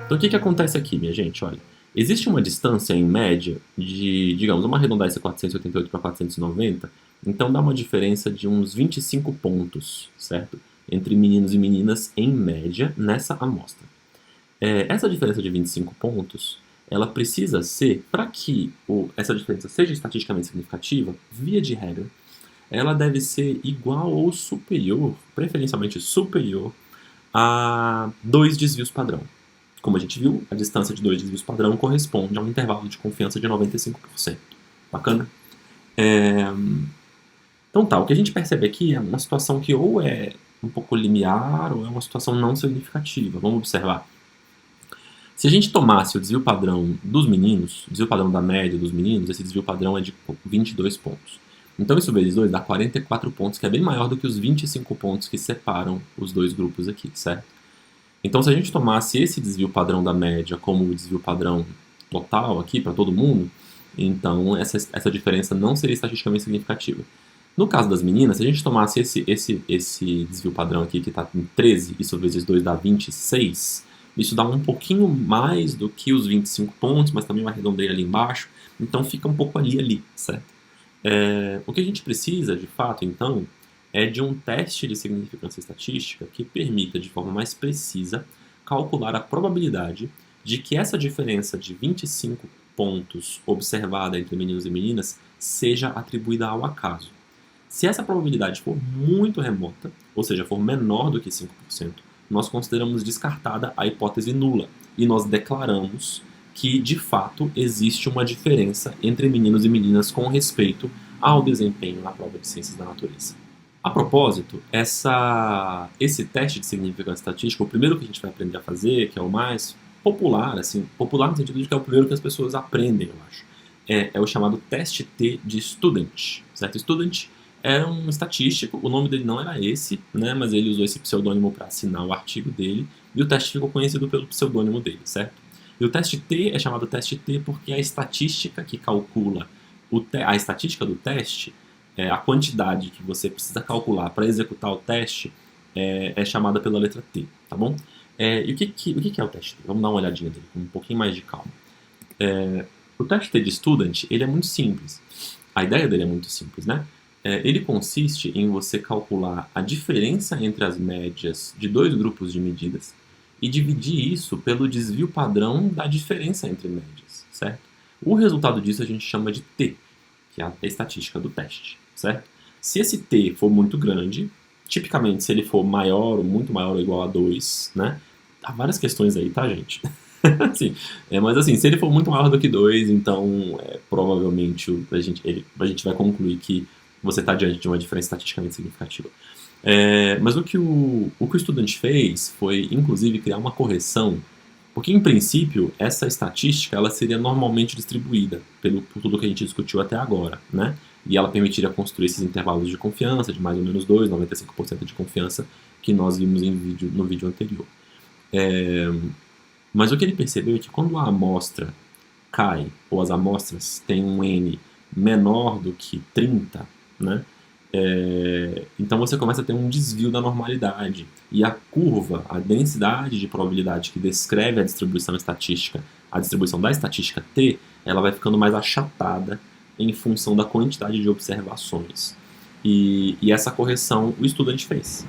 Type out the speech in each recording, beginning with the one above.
Então o que acontece aqui, minha gente? Olha, existe uma distância em média de, digamos, vamos arredondar esse 488 para 490, então dá uma diferença de uns 25 pontos, certo? Entre meninos e meninas em média nessa amostra. Essa diferença de 25 pontos, ela precisa ser, para que essa diferença seja estatisticamente significativa, via de regra, ela deve ser igual ou superior, preferencialmente superior, a 2 desvios padrão. Como a gente viu, a distância de 2 desvios padrão corresponde a um intervalo de confiança de 95%. Bacana? Então tá, o que a gente percebe aqui é uma situação que ou é um pouco limiar ou é uma situação não significativa. Vamos observar. Se a gente tomasse o desvio padrão dos meninos, o desvio padrão da média dos meninos, esse desvio padrão é de 22 pontos. Então isso vezes 2 dá 44 pontos, que é bem maior do que os 25 pontos que separam os dois grupos aqui, certo? Então se a gente tomasse esse desvio padrão da média como o desvio padrão total aqui para todo mundo, então essa diferença não seria estatisticamente significativa. No caso das meninas, se a gente tomasse esse desvio padrão aqui que está em 13, isso vezes 2 dá 26, isso dá um pouquinho mais do que os 25 pontos, mas também uma arredondei ali embaixo, então fica um pouco ali, certo? O que a gente precisa, de fato, então, é de um teste de significância estatística que permita, de forma mais precisa, calcular a probabilidade de que essa diferença de 25 pontos observada entre meninos e meninas seja atribuída ao acaso. Se essa probabilidade for muito remota, ou seja, for menor do que 5%, nós consideramos descartada a hipótese nula e nós declaramos que, de fato, existe uma diferença entre meninos e meninas com respeito ao desempenho na prova de ciências da natureza. A propósito, esse teste de significância estatística, o primeiro que a gente vai aprender a fazer, que é o mais popular, assim, popular no sentido de que é o primeiro que as pessoas aprendem, eu acho, é o chamado teste T de Student, certo? Student era um estatístico, o nome dele não era esse, né, mas ele usou esse pseudônimo para assinar o artigo dele, e o teste ficou conhecido pelo pseudônimo dele, certo? E o teste T é chamado teste T porque a estatística que calcula a estatística do teste, a quantidade que você precisa calcular para executar o teste, é chamada pela letra T, tá bom? E o que é o teste T? Vamos dar uma olhadinha dele com um pouquinho mais de calma. O teste T de Student, ele é muito simples. A ideia dele é muito simples, né? Ele consiste em você calcular a diferença entre as médias de dois grupos de medidas e dividir isso pelo desvio padrão da diferença entre médias, certo? O resultado disso a gente chama de T, que é a estatística do teste, certo? Se esse T for muito grande, tipicamente se ele for maior ou muito maior ou igual a 2, né? Há várias questões aí, tá, gente? Assim, mas assim, se ele for muito maior do que 2, então provavelmente a gente vai concluir que você está diante de uma diferença estatisticamente significativa. Mas o que o estudante fez foi, inclusive, criar uma correção, porque, em princípio, essa estatística ela seria normalmente distribuída por tudo que a gente discutiu até agora, né? E ela permitiria construir esses intervalos de confiança de mais ou menos 2, 95% de confiança que nós vimos no vídeo anterior. Mas o que ele percebeu é que quando a amostra cai, ou as amostras têm um N menor do que 30, né? Então você começa a ter um desvio da normalidade. E a curva, a densidade de probabilidade que descreve a distribuição estatística, a distribuição da estatística T, ela vai ficando mais achatada em função da quantidade de observações. E essa correção o estudante fez.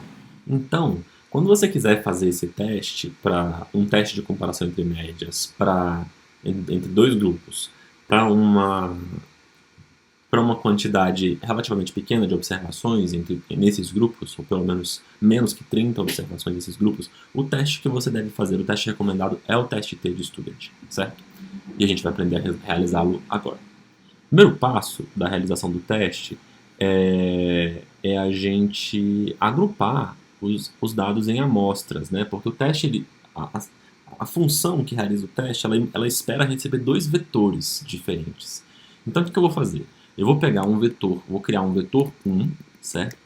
Então, quando você quiser fazer esse teste, para um teste de comparação entre médias entre dois grupos, para uma quantidade relativamente pequena de observações nesses grupos, ou pelo menos menos que 30 observações nesses grupos, o teste que você deve fazer, o teste recomendado é o teste T de Student, certo? E a gente vai aprender a realizá-lo agora. O primeiro passo da realização do teste é a gente agrupar os dados em amostras, né? Porque o teste, a função que realiza o teste, ela espera receber dois vetores diferentes. Então o que eu vou fazer? Eu vou pegar um vetor, vou criar um vetor 1, certo?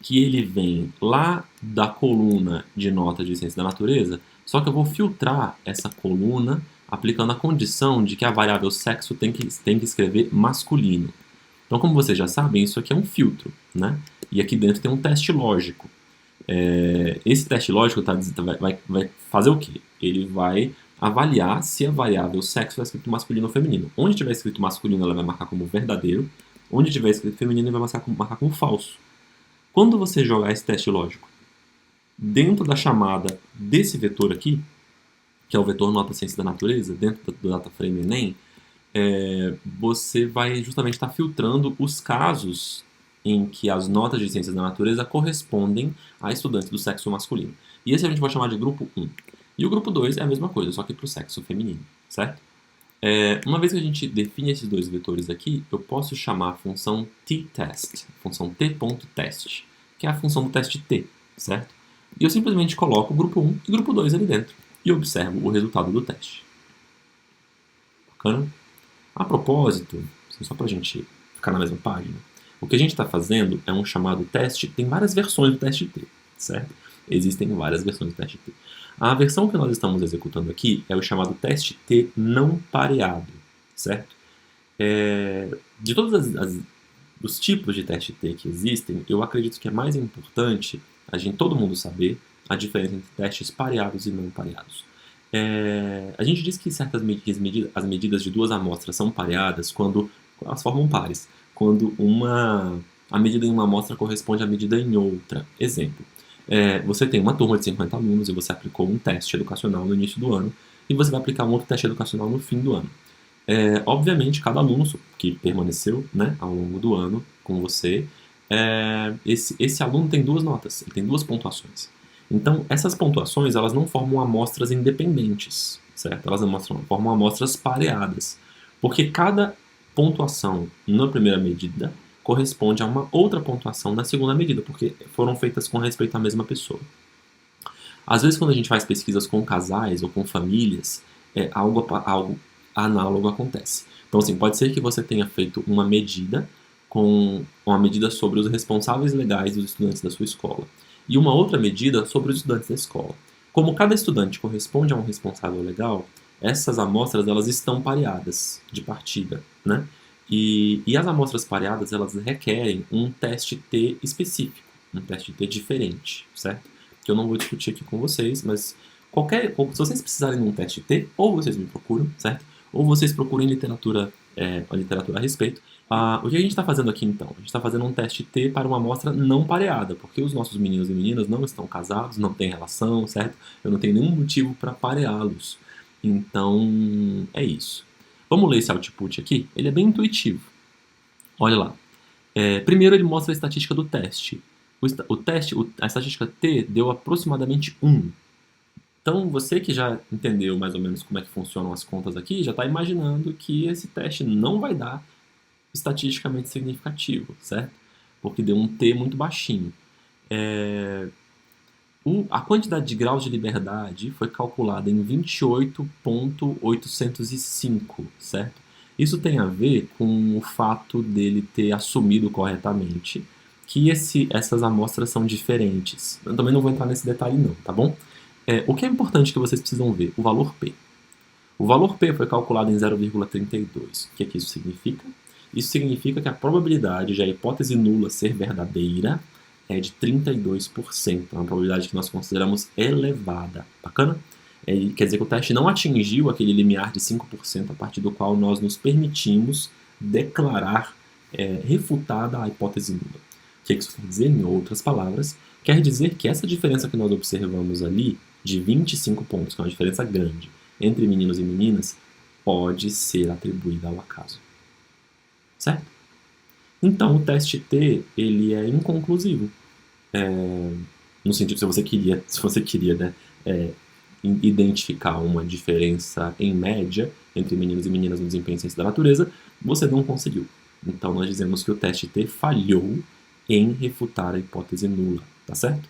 Que ele vem lá da coluna de notas de ciência da natureza, só que eu vou filtrar essa coluna aplicando a condição de que a variável sexo tem que escrever masculino. Então, como vocês já sabem, isso aqui é um filtro, né? E aqui dentro tem um teste lógico. Esse teste lógico vai fazer o quê? Ele vai avaliar se a variável sexo está escrito masculino ou feminino. Onde tiver escrito masculino, ela vai marcar como verdadeiro. Onde tiver escrito feminino, ela vai marcar como falso. Quando você jogar esse teste lógico dentro da chamada desse vetor aqui, que é o vetor nota ciência da natureza, dentro do DataFrame Enem, você vai justamente estar filtrando os casos em que as notas de ciências da natureza correspondem a estudantes do sexo masculino. E esse a gente vai chamar de grupo 1. E o grupo 2 é a mesma coisa, só que para o sexo feminino, certo? Uma vez que a gente define esses dois vetores aqui, eu posso chamar a função t-test, função t.test, que é a função do teste t, certo? E eu simplesmente coloco o grupo 1 e o grupo 2 ali dentro e observo o resultado do teste. Bacana? A propósito, só para a gente ficar na mesma página, o que a gente está fazendo é um chamado teste, tem várias versões do teste T, certo? Existem várias versões do teste T. A versão que nós estamos executando aqui é o chamado teste T não pareado, certo? De todos os tipos de teste T que existem, eu acredito que é mais importante todo mundo saber a diferença entre testes pareados e não pareados. A gente diz que as medidas de duas amostras são pareadas quando elas formam pares. Quando a medida em uma amostra corresponde à medida em outra. Exemplo, você tem uma turma de 50 alunos e você aplicou um teste educacional no início do ano e você vai aplicar um outro teste educacional no fim do ano. Obviamente, cada aluno que permaneceu, né, ao longo do ano com você, esse aluno tem duas notas, ele tem duas pontuações. Então, essas pontuações elas não formam amostras independentes, certo? Elas formam amostras pareadas, porque cada pontuação na primeira medida corresponde a uma outra pontuação na segunda medida, porque foram feitas com respeito à mesma pessoa. Às vezes, quando a gente faz pesquisas com casais ou com famílias, algo análogo acontece. Então, assim, pode ser que você tenha feito uma medida sobre os responsáveis legais dos estudantes da sua escola e uma outra medida sobre os estudantes da escola. Como cada estudante corresponde a um responsável legal, essas amostras elas estão pareadas de partida, né? E as amostras pareadas elas requerem um teste T específico, um teste T diferente, certo? Que eu não vou discutir aqui com vocês, mas se vocês precisarem de um teste T, ou vocês me procuram, certo? Ou vocês procurem literatura a respeito. O que a gente está fazendo aqui então? A gente está fazendo um teste T para uma amostra não pareada, porque os nossos meninos e meninas não estão casados, não têm relação, certo? Eu não tenho nenhum motivo para pareá-los. Então, é isso. Vamos ler esse output aqui? Ele é bem intuitivo. Olha lá. Primeiro ele mostra a estatística do teste. A estatística T deu aproximadamente 1. Então, você que já entendeu mais ou menos como é que funcionam as contas aqui, já está imaginando que esse teste não vai dar estatisticamente significativo, certo? Porque deu um T muito baixinho. A quantidade de graus de liberdade foi calculada em 28.805, certo? Isso tem a ver com o fato dele ter assumido corretamente que essas amostras são diferentes. Eu também não vou entrar nesse detalhe não, tá bom? O que é importante que vocês precisam ver? O valor P. O valor P foi calculado em 0,32. O que é que isso significa? Isso significa que a probabilidade de a hipótese nula ser verdadeira é de 32%. É uma probabilidade que nós consideramos elevada. Bacana? Quer dizer que o teste não atingiu aquele limiar de 5% a partir do qual nós nos permitimos declarar refutada a hipótese nula. O que isso quer dizer? Em outras palavras, quer dizer que essa diferença que nós observamos ali, de 25 pontos, que é uma diferença grande, entre meninos e meninas, pode ser atribuída ao acaso. Certo? Então, o teste T ele é inconclusivo. No sentido, se você queria né, identificar uma diferença em média entre meninos e meninas no desempenho em ciência da natureza, você não conseguiu. Então, nós dizemos que o teste T falhou em refutar a hipótese nula. Tá certo?